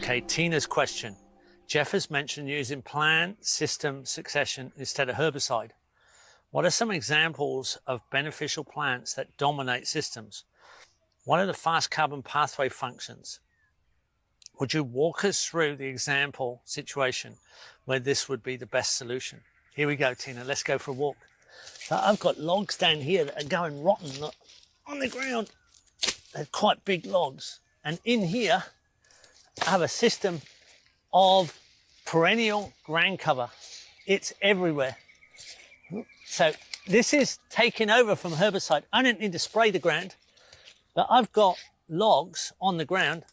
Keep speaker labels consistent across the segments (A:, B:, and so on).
A: Okay, Tina's question. Jeff has mentioned using plant system succession instead of herbicide. What are some examples of beneficial plants that dominate systems? What are the fast carbon pathway functions? Would you walk us through the example situation where this would be the best solution? Here we go, Tina, let's go for a walk. So I've got logs down here that are going rotten, look, on the ground. They're quite big logs. And in here, I have a system of perennial ground cover. It's everywhere. So this is taking over from herbicide. I don't need to spray the ground, but I've got logs on the ground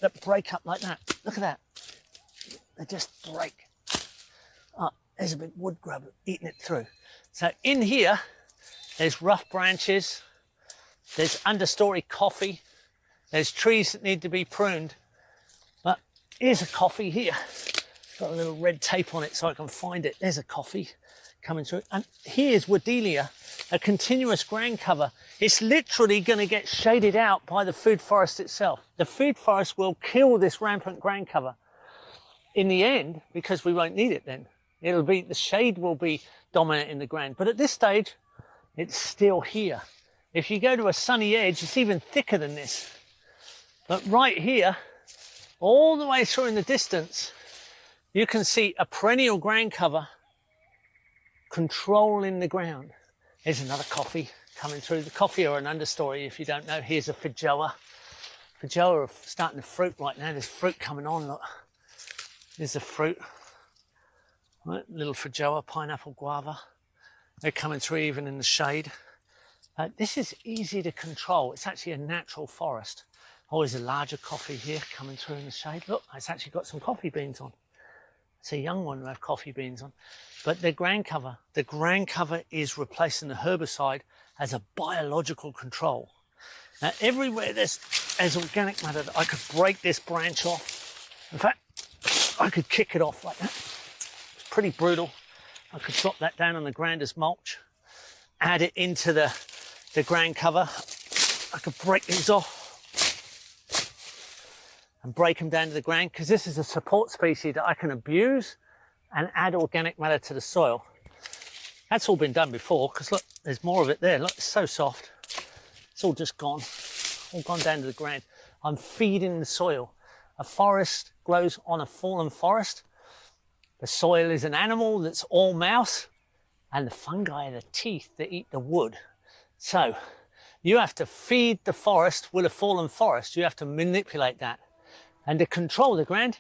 A: that break up like that. Look at that. They just break. Oh, there's a big wood grub eating it through. So in here, there's rough branches, there's understory coffee, there's trees that need to be pruned. But here's a coffee here. Got a little red tape on it so I can find it. There's a coffee coming through. And here's Wedelia, a continuous ground cover. It's literally going to get shaded out by the food forest itself. The food forest will kill this rampant ground cover in the end because we won't need it then. It'll be, the shade will be dominant in the ground. But at this stage, it's still here. If you go to a sunny edge, it's even thicker than this. But right here, all the way through in the distance, you can see a perennial ground cover controlling the ground. Here's another coffee coming through. The coffee are an understory, if you don't know. Here's a feijoa. Feijoa are starting to fruit right now. There's fruit coming on, look. There's the fruit. Right, little feijoa, pineapple, guava. They're coming through even in the shade. This is easy to control. It's actually a natural forest. Always a larger coffee here coming through in the shade. Look, it's actually got some coffee beans on. It's a young one who have coffee beans on. But the ground cover is replacing the herbicide as a biological control. Now, everywhere there's organic matter, I could break this branch off. In fact, I could kick it off like that. It's pretty brutal. I could drop that down on the ground as mulch, add it into the ground cover. I could break these off and break them down to the ground because this is a support species that I can abuse and add organic matter to the soil. That's all been done before because look, there's more of it there. Look, it's so soft. It's all just gone, all gone down to the ground. I'm feeding the soil. A forest grows on a fallen forest. The soil is an animal that's all mouse, and the fungi are the teeth that eat the wood. So you have to feed the forest with a fallen forest. You have to manipulate that. And to control the ground,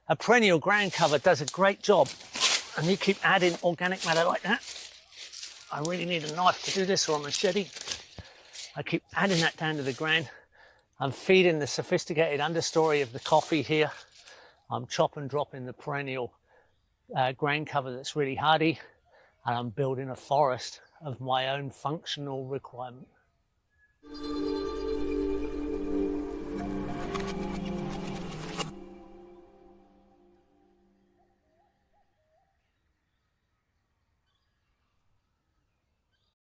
A: a perennial ground cover does a great job. And you keep adding organic matter like that. I really need a knife to do this or a machete. I keep adding that down to the ground. I'm feeding the sophisticated understory of the coffee here. I'm chop and dropping the perennial ground cover that's really hardy. And I'm building a forest of my own functional requirement.